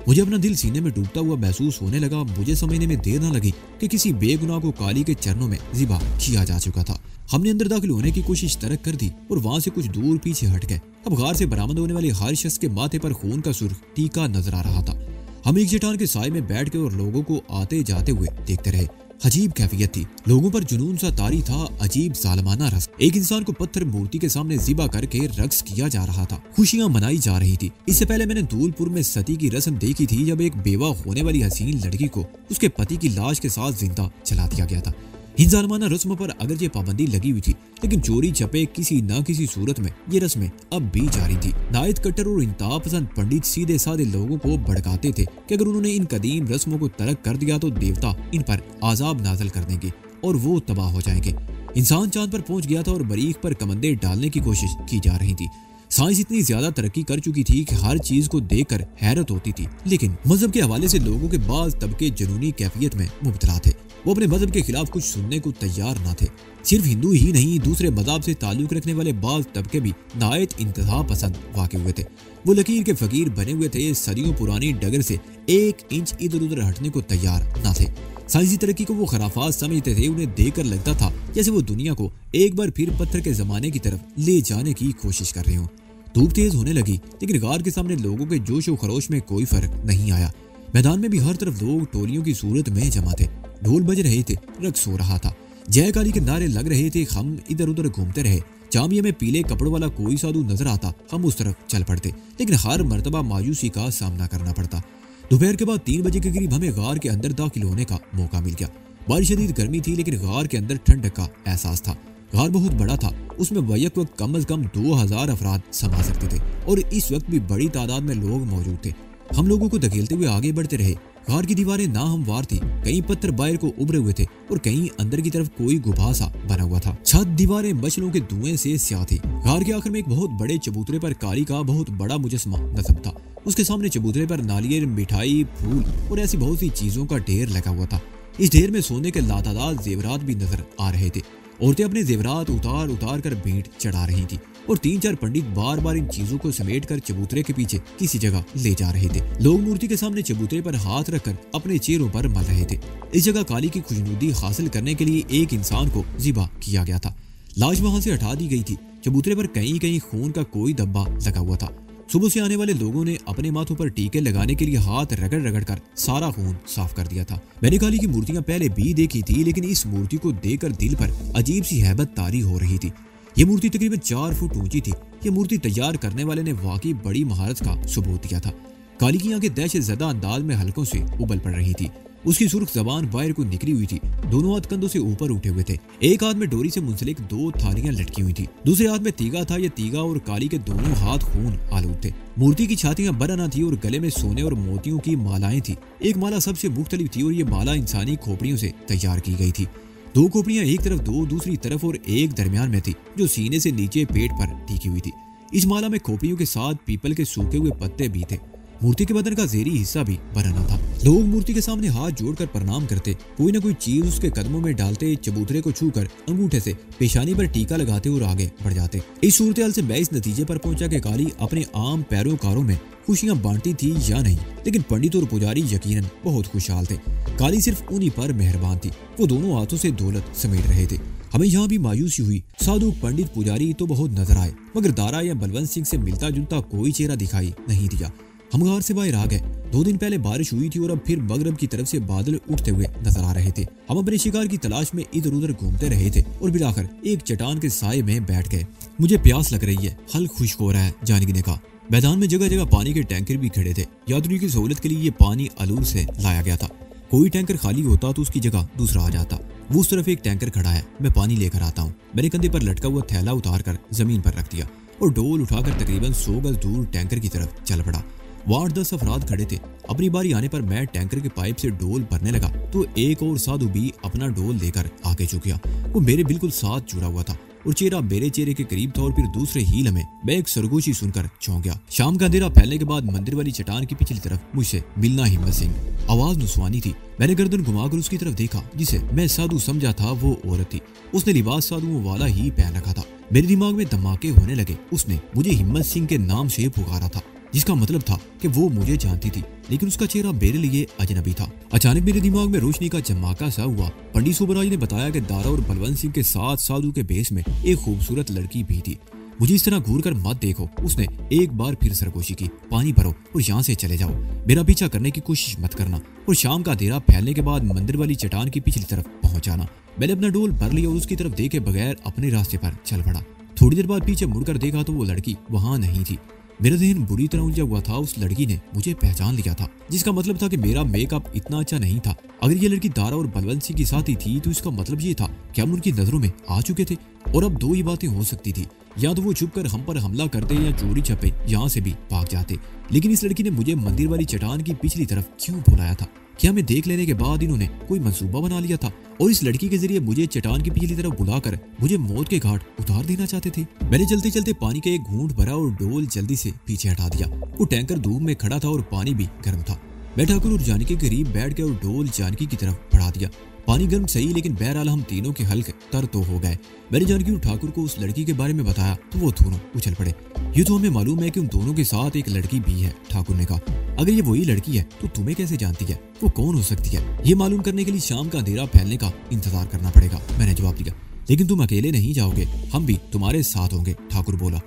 मुझे अपना दिल सीने में डूबता हुआ महसूस होने लगा। मुझे समझने में देर न लगी कि किसी बेगुनाह को काली के चरणों में ज़िबा किया जा चुका था। हमने अंदर दाखिल होने की कोशिश तरक कर दी और वहां से कुछ दूर पीछे हट गए। अब गार से बरामद होने वाले हर शख्स के माथे पर खून का सुर्ख टीका नजर आ रहा था। हम एक चट्टान के साए में बैठ के और लोगों को आते जाते हुए देखते रहे। अजीब कैफियत थी। लोगों पर जुनून सा तारी था। अजीब जालमाना रस। एक इंसान को पत्थर मूर्ति के सामने ज़िबा करके रक्स किया जा रहा था। खुशियां मनाई जा रही थी। इससे पहले मैंने धूलपुर में सती की रस्म देखी थी, जब एक बेवा होने वाली हसीन लड़की को उसके पति की लाश के साथ जिंदा जला दिया गया था। इन जालमाना रस्मों पर अगरचे पाबंदी लगी हुई थी, लेकिन चोरी छपे किसी न किसी सूरत में ये रस्में अब भी जारी थी। नायत कट्टर और इंतहा पसंद पंडित सीधे साधे लोगों को भड़काते थे कि अगर उन्होंने इन कदीम रस्मों को तरक कर दिया तो देवता इन पर आजाब नाजल कर देंगे और वो तबाह हो जाएंगे। इंसान चांद पर पहुंच गया था और मरीख पर कमंदे डालने की कोशिश की जा रही थी। साइंस इतनी ज्यादा तरक्की कर चुकी थी कि हर चीज को देखकर हैरत होती थी, लेकिन मजहब के हवाले से लोगों के बाज तबके जुनूनी कैफियत में मुब्तला थे। वो अपने मजहब के खिलाफ कुछ सुनने को तैयार न थे। सिर्फ हिंदू ही नहीं, दूसरे मजहब से ताल्लुक रखने वाले बाज तबके भी नायत इंतहा पसंद वाक़ हुए थे। वो लकीर के फकीर बने हुए थे। सदियों पुरानी डगर से 1 इंच इधर उधर हटने को तैयार न थे। साइंसी तरक्की को वो खराफात समझते थे। उन्हें देखकर लगता था जैसे वो दुनिया को एक बार फिर पत्थर के जमाने की तरफ ले जाने की कोशिश कर रहे हों। धूप तेज होने लगी, लेकिन गार के सामने लोगों के जोश और खरोश में कोई फर्क नहीं आया। मैदान में भी हर तरफ लोग टोलियों की सूरत में जमा थे। ढोल बज रहे थे, रक्स हो रहा था, जय काली के नारे लग रहे थे। हम इधर उधर घूमते रहे। जामिया में पीले कपड़ों वाला कोई साधु नजर आता, हम उस तरफ चल पड़ते, लेकिन हर मर्तबा मायूसी का सामना करना पड़ता। दोपहर के बाद 3 बजे के करीब हमें गार के अंदर दाखिल होने का मौका मिल गया। बारिश शदीद गर्मी थी, लेकिन गार के अंदर ठंडक का एहसास था। गार बहुत बड़ा था। उसमें बैक वक्त कम अज कम 2000 अफराद समा सकते थे और इस वक्त भी बड़ी तादाद में लोग मौजूद थे। हम लोगों को धकेलते हुए आगे बढ़ते रहे। गार की दीवारें नाहमवार थी। कई पत्थर बाहर को उभरे हुए थे और कहीं अंदर की तरफ कोई गुफा सा बना हुआ था। छत दीवारें मछलों के धुएं से स्याह थी। गार के आखिर में एक बहुत बड़े चबूतरे पर काली का बहुत बड़ा मुजस्समा नस्ब था। उसके सामने चबूतरे पर नारियल, मिठाई, फूल और ऐसी बहुत सी चीजों का ढेर लगा हुआ था। इस ढेर में सोने के लातादाद जेवरात भी नजर आ रहे थे। औरतें अपने जेवरात उतार उतार कर भेंट चढ़ा रही थी और 3-4 पंडित बार बार इन चीजों को समेट कर चबूतरे के पीछे किसी जगह ले जा रहे थे। लोग मूर्ति के सामने चबूतरे पर हाथ रखकर अपने चेहरों पर मल रहे थे। इस जगह काली की खुशनुदी हासिल करने के लिए एक इंसान को ज़िबा किया गया था। लाश वहां से हटा दी गई थी। चबूतरे पर कहीं कहीं खून का कोई धब्बा लगा हुआ था। सुबह से आने वाले लोगों ने अपने माथों पर टीके लगाने के लिए हाथ रगड़ रगड़ कर सारा खून साफ कर दिया था। मैंने काली की मूर्तियां पहले भी देखी थी, लेकिन इस मूर्ति को देखकर दिल पर अजीब सी हैबत तारी हो रही थी। ये मूर्ति तकरीबन 4 फुट ऊंची थी। ये मूर्ति तैयार करने वाले ने वाकई बड़ी महारत का सबूत दिया था। काली की आंखें दहशत ज़दा अंदाज में हलकों से उबल पड़ रही थी। उसकी सुर्ख जबान बाहर को निकली हुई थी। दोनों हाथ कंधों से ऊपर उठे हुए थे। एक हाथ में डोरी से मुंसलिक 2 थालियां लटकी हुई थी। दूसरे हाथ में तीगा था। यह तीगा और काली के दोनों हाथ खून आलूद थे। मूर्ति की छातियां बरना थी और गले में सोने और मोतियों की मालाएं थी। एक माला सबसे मुख्तलिफ थी और ये माला इंसानी खोपड़ियों से तैयार की गई थी। 2 खोपड़ियां एक तरफ, 2 दूसरी तरफ और एक दरमियान में थी, जो सीने से नीचे पेट पर टिकी हुई थी। इस माला में खोपड़ियों के साथ पीपल के सूखे हुए पत्ते भी थे। मूर्ति के बदन का जेरी हिस्सा भी बरना था। लोग मूर्ति के सामने हाथ जोड़कर प्रणाम करते, कोई न कोई चीज उसके कदमों में डालते, चबूतरे को छूकर अंगूठे से पेशानी पर टीका लगाते और आगे बढ़ जाते। इस सूरत से मैं इस नतीजे पर पहुंचा कि काली अपने आम पैरोकारों में खुशियां बांटती थी या नहीं, लेकिन पंडित और पुजारी यकीनन बहुत खुशहाल थे। काली सिर्फ उन्हीं पर मेहरबान थी। वो दोनों हाथों से दौलत समेट रहे थे। हमें यहाँ भी मायूसी हुई। साधु, पंडित, पुजारी तो बहुत नजर आए, मगर दारा या बलवंत सिंह से मिलता जुलता कोई चेहरा दिखाई नहीं दिया। हम गार से बाहर आ गए। 2 दिन पहले बारिश हुई थी और अब फिर मगरब की तरफ से बादल उठते हुए नजर आ रहे थे। हम अपने शिकार की तलाश में इधर उधर घूमते रहे थे और बिलाखिर एक चट्टान के साए में बैठ गए। मुझे प्यास लग रही है, हल खुश्क हो रहा है, जानकी ने कहा। मैदान में जगह जगह पानी के टैंकर भी खड़े थे। यात्रियों की सहूलत के लिए ये पानी अलूर से लाया गया था। कोई टैंकर खाली होता तो उसकी जगह दूसरा आ जाता। वो उस तरफ एक टैंकर खड़ा है, मैं पानी लेकर आता हूँ। मैंने कंधे पर लटका हुआ थैला उतार कर जमीन पर रख दिया और डोल उठाकर तकरीबन 100 गज दूर टैंकर की तरफ चल पड़ा। वहाँ 8-10 अफराद खड़े थे। अपनी बारी आने पर मैं टैंकर के पाइप से डोल भरने लगा तो एक और साधु भी अपना डोल लेकर आगे झुक गया। वो मेरे बिल्कुल साथ जुड़ा हुआ था और चेहरा मेरे चेहरे के करीब था और फिर दूसरे ही लम्हे मैं एक सरगोशी सुनकर चौंक गया। शाम का अंधेरा फैलने के बाद मंदिर वाली चट्टान की पिछली तरफ मुझसे मिलना हिम्मत सिंह। आवाज नुस्वानी थी। मैंने गर्दन घुमाकर उसकी तरफ देखा, जिसे मैं साधु समझा था वो औरत थी। उसने लिबास साधुओं वाला ही पहन रखा था। मेरे दिमाग में धमाके होने लगे। उसने मुझे हिम्मत सिंह के नाम से पुकारा था, जिसका मतलब था कि वो मुझे जानती थी, लेकिन उसका चेहरा मेरे लिए अजनबी था। अचानक मेरे दिमाग में रोशनी का चमकाा सा हुआ। पंडित सुबराज ने बताया कि दारा और बलवंत सिंह के साथ साधु के भेष में एक खूबसूरत लड़की भी थी। मुझे इस तरह घूरकर मत देखो, उसने एक बार फिर सरगोशी की। पानी भरो और यहाँ से चले जाओ, मेरा पीछा करने की कोशिश मत करना और शाम का अंधेरा फैलने के बाद मंदिर वाली चट्टान की पिछली तरफ पहुंच जाना। मैंने अपना डोल भर लिया और उसकी तरफ देखे बगैर अपने रास्ते पर चल पड़ा। थोड़ी देर बाद पीछे मुड़कर देखा तो वो लड़की वहां नहीं थी। मेरा ज़हन बुरी तरह उलझा हुआ था। उस लड़की ने मुझे पहचान लिया था, जिसका मतलब था कि मेरा मेकअप इतना अच्छा नहीं था। अगर ये लड़की दारा और बलवंत सिंह की साथी थी तो इसका मतलब ये था कि हम उनकी नजरों में आ चुके थे। और अब दो ही बातें हो सकती थी, या तो वो छुपकर हम पर हमला करते या चोरी छपे यहाँ से भी भाग जाते। लेकिन इस लड़की ने मुझे मंदिर वाली चट्टान की पिछली तरफ क्यों बुलाया था? क्या हमें देख लेने के बाद इन्होंने कोई मंसूबा बना लिया था और इस लड़की के जरिए मुझे चट्टान की पिछली तरफ बुलाकर मुझे मौत के घाट उतार देना चाहते थे? मैंने चलते चलते पानी का एक घूंट भरा और डोल जल्दी से पीछे हटा दिया। वो टैंकर धूप में खड़ा था और पानी भी गर्म था। मैं ठाकुर और जानकी के करीब बैठ गया और डोल जानकी की तरफ बढ़ा दिया। पानी गर्म सही, लेकिन बहरहाल हम तीनों के हल्क तर तो हो गए। मैंने जानकी और ठाकुर को उस लड़की के बारे में बताया तो वो दोनों उछल पड़े। ये तो हमें मालूम है कि उन दोनों के साथ एक लड़की भी है, ठाकुर ने कहा। अगर ये वही लड़की है तो तुम्हें कैसे जानती है? वो कौन हो सकती है? ये मालूम करने के लिए शाम का अंधेरा फैलने का इंतजार करना पड़ेगा, मैंने जवाब दिया। लेकिन तुम अकेले नहीं जाओगे, हम भी तुम्हारे साथ होंगे, ठाकुर बोला।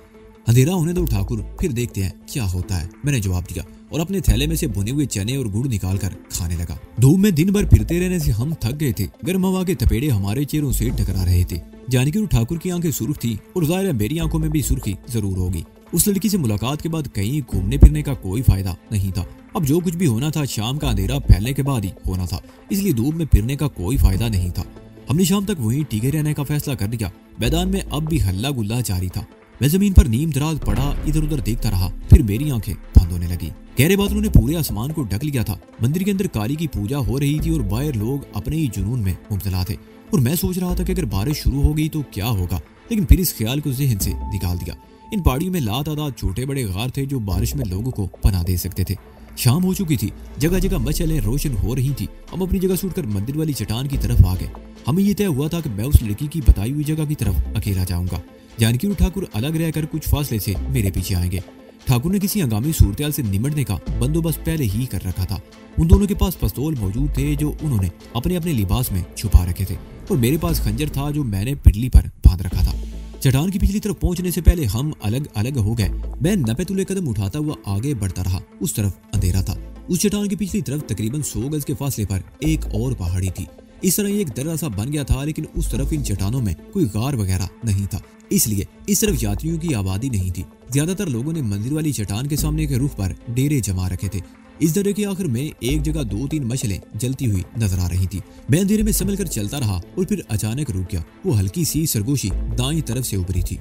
अंधेरा होने दो ठाकुर, फिर देखते हैं क्या होता है, मैंने जवाब दिया और अपने थैले में से भुने हुए चने और गुड़ निकालकर खाने लगा। धूप में दिन भर फिरते रहने से हम थक गए थे। गर्म हवा के थपेड़े हमारे चेहरों से टकरा रहे थे। जानकी और ठाकुर की आंखें सुर्ख थी और जाहिर है मेरी आंखों में भी सुर्खी जरूर होगी। उस लड़की से मुलाकात के बाद कहीं घूमने फिरने का कोई फायदा नहीं था। अब जो कुछ भी होना था शाम का अंधेरा फैलने के बाद ही होना था, इसलिए धूप में फिरने का कोई फायदा नहीं था। हमने शाम तक वहीं टिके रहने का फैसला कर लिया। मैदान में अब भी हल्ला गुल्ला जारी था। मैं जमीन पर नीम दराज पड़ा इधर उधर देखता रहा, फिर मेरी आंखें बंद होने लगी। गहरे बादलों ने पूरे आसमान को ढक लिया था। मंदिर के अंदर काली की पूजा हो रही थी और बाहर लोग अपने ही जुनून में मुब्तला थे। और मैं सोच रहा था कि अगर बारिश शुरू हो गई तो क्या होगा, लेकिन फिर इस ख्याल को ज़हन से निकाल दिया। इन पहाड़ियों में लातादाद छोटे बड़े गार थे जो बारिश में लोगों को पनाह दे सकते थे। शाम हो चुकी थी, जगह जगह मशालें रोशन हो रही थी। हम अपनी जगह से उठकर मंदिर वाली चट्टान की तरफ आ गए। हमें ये तय हुआ था कि मैं उस लड़की की बताई हुई जगह की तरफ अकेला जाऊंगा। जानकी और ठाकुर अलग रहकर कुछ फासले से मेरे पीछे आएंगे। ठाकुर ने किसी हंगामी सूरत से निमटने का बंदोबस्त पहले ही कर रखा था। उन दोनों के पास पिस्तौल मौजूद थे जो उन्होंने अपने अपने लिबास में छुपा रखे थे और मेरे पास खंजर था जो मैंने पिटली पर बांध रखा था। चट्टान की पिछली तरफ पहुंचने से पहले हम अलग अलग हो गए। मैं नपे तुले कदम उठाता हुआ आगे बढ़ता रहा। उस तरफ अंधेरा था। उस चट्टान की पिछली तरफ तकरीबन 100 गज के फासले पर एक और पहाड़ी थी। इस तरह एक दर्रा सा बन गया था, लेकिन उस तरफ इन चट्टानों में कोई गार वगैरह नहीं था, इसलिए इस तरफ यात्रियों की आबादी नहीं थी। ज्यादातर लोगों ने मंदिर वाली चट्टान के सामने के रुख पर डेरे जमा रखे थे। इस दर्रे के आखिर में एक जगह 2-3 मशालें जलती हुई नजर आ रही थी। मैं अंधेरे में संभल कर चलता रहा और फिर अचानक रुक गया। वो हल्की सी सरगोशी दाईं तरफ से उभरी थी।